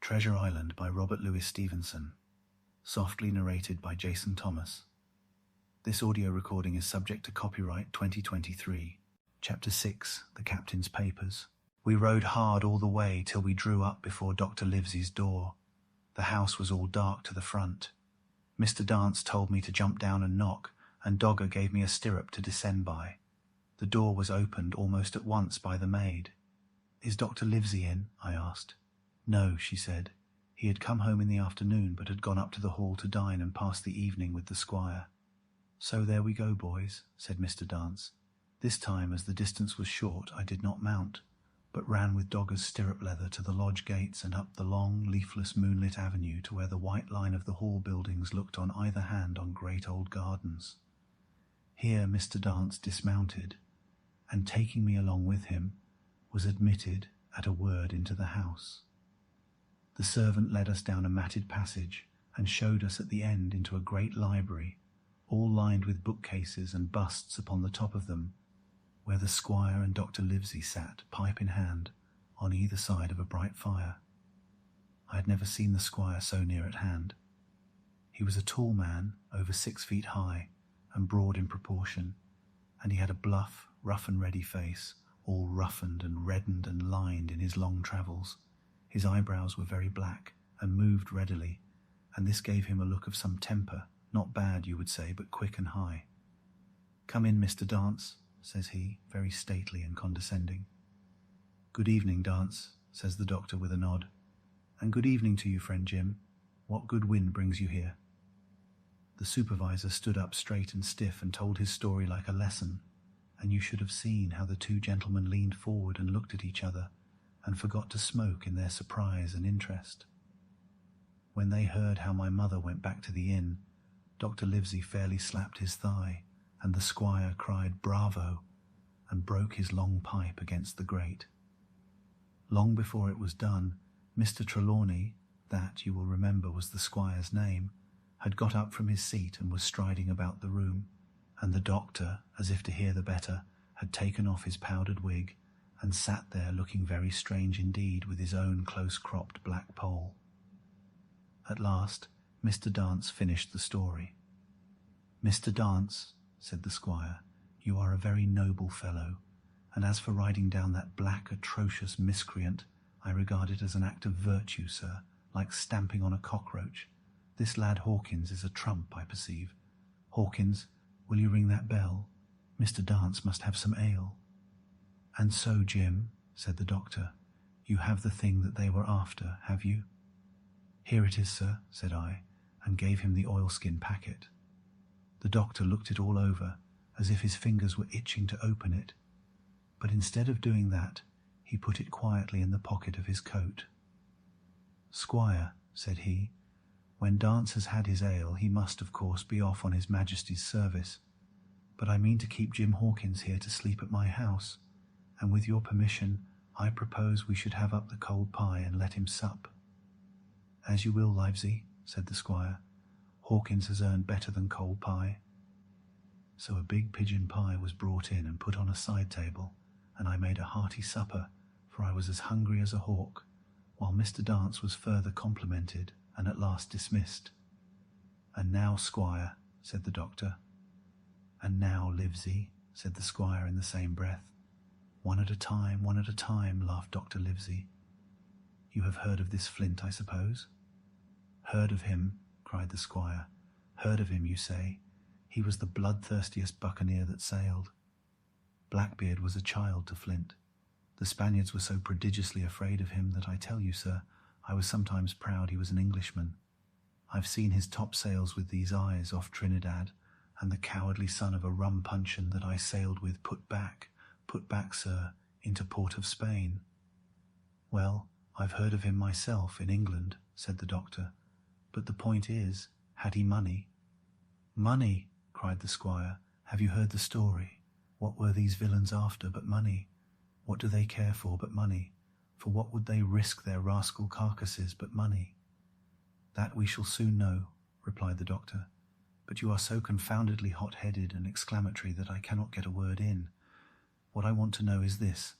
Treasure Island by Robert Louis Stevenson. Softly narrated by Jason Thomas. This audio recording is subject to copyright 2023. Chapter 6, The Captain's Papers. We rode hard all the way till we drew up before Dr. Livesey's door. The house was all dark to the front. Mr. Dance told me to jump down and knock, and Dogger gave me a stirrup to descend by. The door was opened almost at once by the maid. "Is Dr. Livesey in?" I asked. "No," she said. He had come home in the afternoon, but had gone up to the hall to dine and pass the evening with the squire. "So there we go, boys," said Mr. Dance. This time, as the distance was short, I did not mount, but ran with Dogger's stirrup leather to the lodge gates and up the long, leafless, moonlit avenue to where the white line of the hall buildings looked on either hand on great old gardens. Here Mr. Dance dismounted, and taking me along with him, was admitted at a word into the house. The servant led us down a matted passage and showed us at the end into a great library, all lined with bookcases and busts upon the top of them, where the squire and Dr. Livesey sat, pipe in hand, on either side of a bright fire. I had never seen the squire so near at hand. He was a tall man, over 6 feet high, and broad in proportion, and he had a bluff, rough and ready face, all roughened and reddened and lined in his long travels. His eyebrows were very black and moved readily, and this gave him a look of some temper, not bad, you would say, but quick and high. "Come in, Mr. Dance," says he, very stately and condescending. "Good evening, Dance," says the doctor with a nod. "And good evening to you, friend Jim. What good wind brings you here?" The supervisor stood up straight and stiff and told his story like a lesson, and you should have seen how the two gentlemen leaned forward and looked at each other, and forgot to smoke in their surprise and interest. When they heard how my mother went back to the inn, Dr. Livesey fairly slapped his thigh, and the squire cried "Bravo!" and broke his long pipe against the grate. Long before it was done, Mr. Trelawney, that, you will remember, was the squire's name, had got up from his seat and was striding about the room, and the doctor, as if to hear the better, had taken off his powdered wig and sat there looking very strange indeed with his own close-cropped black poll. At last Mr. Dance finished the story. "Mr. Dance," said the squire, "you are a very noble fellow, and as for riding down that black, atrocious miscreant, I regard it as an act of virtue, sir, like stamping on a cockroach. This lad Hawkins is a trump, I perceive. Hawkins, will you ring that bell? Mr. Dance must have some ale." "And so, Jim," said the doctor, "you have the thing that they were after, have you?" "Here it is, sir," said I, and gave him the oilskin packet. The doctor looked it all over, as if his fingers were itching to open it, but instead of doing that, he put it quietly in the pocket of his coat. "Squire," said he, "when Dance has had his ale, he must, of course, be off on his Majesty's service, but I mean to keep Jim Hawkins here to sleep at my house, and with your permission I propose we should have up the cold pie and let him sup." "As you will, Livesey," said the squire. "Hawkins has earned better than cold pie." So a big pigeon pie was brought in and put on a side table, and I made a hearty supper, for I was as hungry as a hawk, while Mr. Dance was further complimented and at last dismissed. "And now, squire," said the doctor. "And now, Livesey," said the squire in the same breath. One at a time, laughed Dr. Livesey. "You have heard of this Flint, I suppose?" "Heard of him," cried the squire. "Heard of him, you say? He was the bloodthirstiest buccaneer that sailed. Blackbeard was a child to Flint. The Spaniards were so prodigiously afraid of him that I tell you, sir, I was sometimes proud he was an Englishman. I've seen his topsails with these eyes off Trinidad, and the cowardly son of a rum puncheon that I sailed with put back, sir, into Port of Spain." "Well, I've heard of him myself in England," said the doctor, "but the point is, had he money?" "Money!" cried the squire. "Have you heard the story? What were these villains after but money? What do they care for but money? For what would they risk their rascal carcasses but money?" "That we shall soon know," replied the doctor, "but you are so confoundedly hot-headed and exclamatory that I cannot get a word in. What I want to know is this.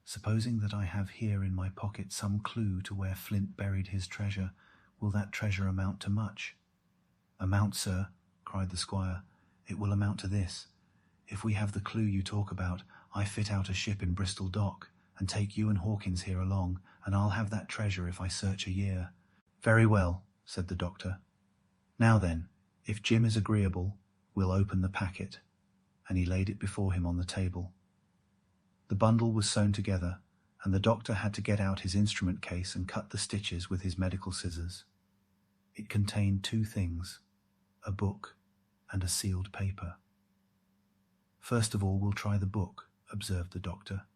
Supposing that I have here in my pocket some clue to where Flint buried his treasure, will that treasure amount to much?" "Amount, sir," cried the squire. "It will amount to this. If we have the clue you talk about, I fit out a ship in Bristol dock, and take you and Hawkins here along, and I'll have that treasure if I search a year." "Very well," said the doctor. "Now then, if Jim is agreeable, we'll open the packet." And he laid it before him on the table. The bundle was sewn together, and the doctor had to get out his instrument case and cut the stitches with his medical scissors. It contained two things, a book and a sealed paper. "First of all, we'll try the book," observed the doctor.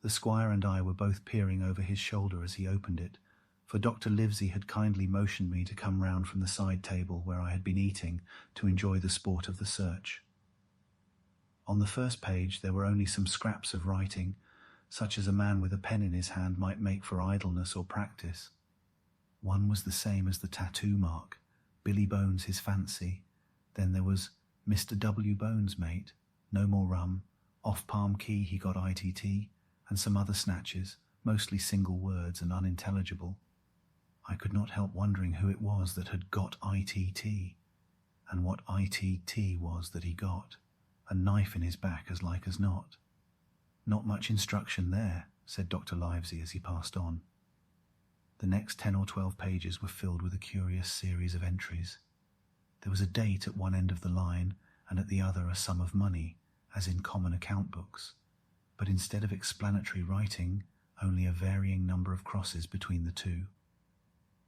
The squire and I were both peering over his shoulder as he opened it, for Dr. Livesey had kindly motioned me to come round from the side table where I had been eating to enjoy the sport of the search. On the first page there were only some scraps of writing, such as a man with a pen in his hand might make for idleness or practice. One was the same as the tattoo mark, "Billy Bones his fancy." Then there was "Mr. W. Bones, mate, no more rum, off Palm Key he got ITT," and some other snatches, mostly single words and unintelligible. I could not help wondering who it was that had got ITT, and what ITT was that he got. A knife in his back as like as not. "Not much instruction there," said Dr. Livesey as he passed on. The next 10 or 12 pages were filled with a curious series of entries. There was a date at one end of the line, and at the other a sum of money, as in common account books, but instead of explanatory writing, only a varying number of crosses between the two.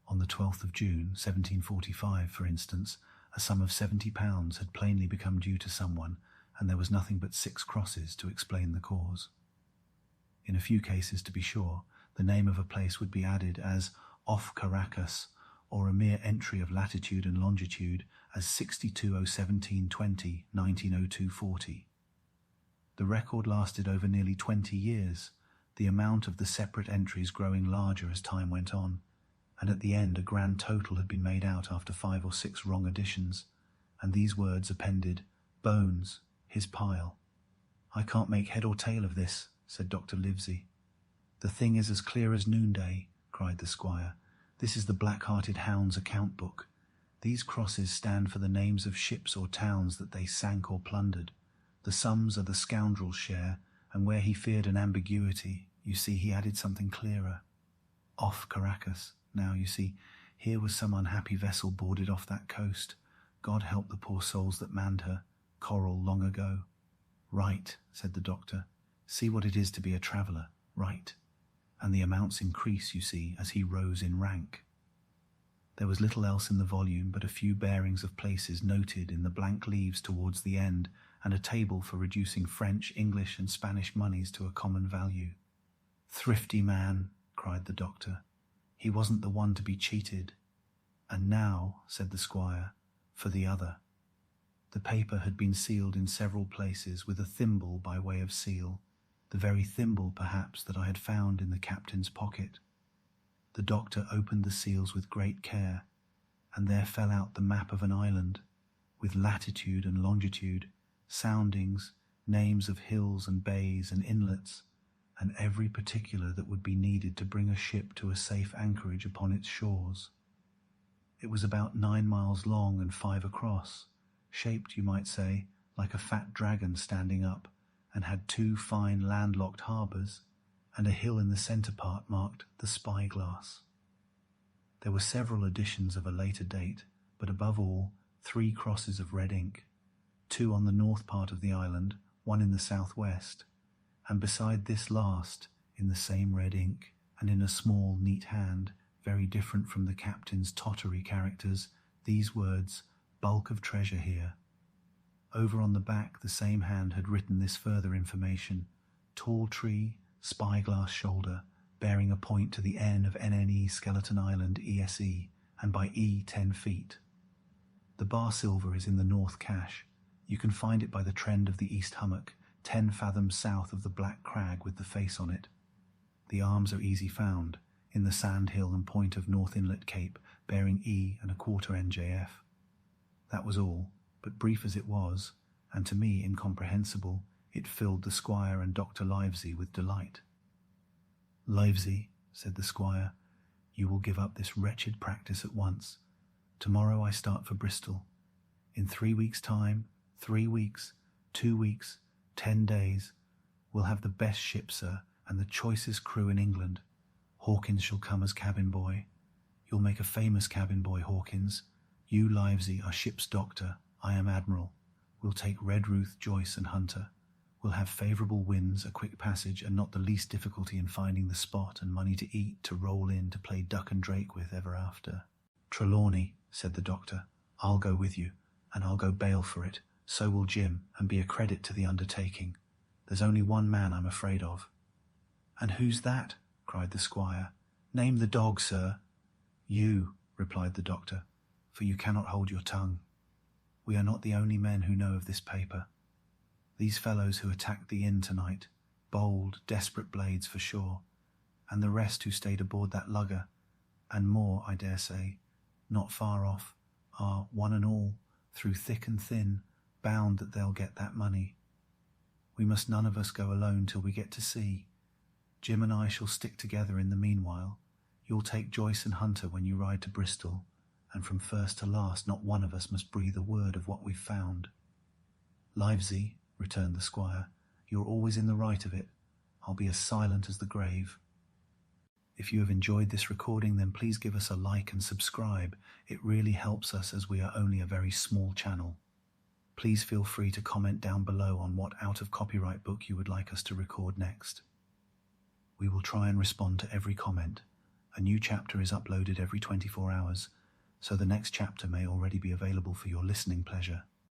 On the 12th of June, 1745, for instance, a sum of £70 had plainly become due to someone, and there was nothing but 6 crosses to explain the cause. In a few cases, to be sure, the name of a place would be added as "off Caracas," or a mere entry of latitude and longitude as 62/017/20, 1902/40. The record lasted over nearly 20 years, the amount of the separate entries growing larger as time went on, and at the end a grand total had been made out after 5 or 6 wrong additions, and these words appended, "Bones, his pile." "I can't make head or tail of this," said Dr. Livesey. "The thing is as clear as noonday," cried the squire. "This is the Black-Hearted Hound's account book. These crosses stand for the names of ships or towns that they sank or plundered. The sums are the scoundrel's share, and where he feared an ambiguity, you see he added something clearer. Off Caracas. Now, you see, here was some unhappy vessel boarded off that coast. God help the poor souls that manned her. Coral long ago." "Right," said the doctor. "See what it is to be a traveller. Right." And the amounts increase, you see, as he rose in rank. There was little else in the volume but a few bearings of places noted in the blank leaves towards the end, and a table for reducing French, English, and Spanish moneys to a common value. "Thrifty man," cried the doctor. "He wasn't the one to be cheated." "And now," said the squire, "for the other." The paper had been sealed in several places with a thimble by way of seal, the very thimble, perhaps, that I had found in the captain's pocket. The doctor opened the seals with great care, and there fell out the map of an island, with latitude and longitude, soundings, names of hills and bays and inlets, and every particular that would be needed to bring a ship to a safe anchorage upon its shores. It was about 9 miles long and 5 across, shaped, you might say, like a fat dragon standing up, and had 2 fine landlocked harbours, and a hill in the centre part marked the Spyglass. There were several additions of a later date, but above all 3 crosses of red ink, 2 on the north part of the island, 1 in the southwest, and beside this last, in the same red ink, and in a small, neat hand, very different from the captain's tottery characters, these words, "Bulk of treasure here." Over on the back the same hand had written this further information: "Tall tree, spyglass shoulder, bearing a point to the N of NNE Skeleton Island ESE, and by E 10 feet. The bar silver is in the north cache. You can find it by the trend of the east hummock, 10 fathoms south of the black crag with the face on it. The arms are easy found, in the sand hill and point of North Inlet Cape, bearing E and a quarter NJF. That was all, but brief as it was, and to me incomprehensible, it filled the squire and Dr. Livesey with delight. "Livesey," said the squire, "you will give up this wretched practice at once. Tomorrow I start for Bristol. In 3 weeks' time, 3 weeks, 2 weeks, 10 days, we'll have the best ship, sir, and the choicest crew in England. Hawkins shall come as cabin boy. You'll make a famous cabin boy, Hawkins. You, Livesey, are ship's doctor. I am admiral. We'll take Redruth, Joyce, and Hunter. We'll have favourable winds, a quick passage, and not the least difficulty in finding the spot, and money to eat, to roll in, to play duck and drake with ever after." "Trelawney," said the doctor, "I'll go with you, and I'll go bail for it. So will Jim, and be a credit to the undertaking. There's only one man I'm afraid of." "And who's that?" cried the squire. "Name the dog, sir." "You," replied the doctor, "for you cannot hold your tongue. We are not the only men who know of this paper. These fellows who attacked the inn tonight, bold, desperate blades for sure, and the rest who stayed aboard that lugger, and more, I dare say, not far off, are, one and all, through thick and thin, bound that they'll get that money. We must none of us go alone till we get to sea. Jim and I shall stick together in the meanwhile. You'll take Joyce and Hunter when you ride to Bristol, and from first to last not one of us must breathe a word of what we've found." "Livesey," returned the squire, "you're always in the right of it. I'll be as silent as the grave." If you have enjoyed this recording, then please give us a like and subscribe. It really helps us, as we are only a very small channel. Please feel free to comment down below on what out-of-copyright book you would like us to record next. We will try and respond to every comment. A new chapter is uploaded every 24 hours, so the next chapter may already be available for your listening pleasure.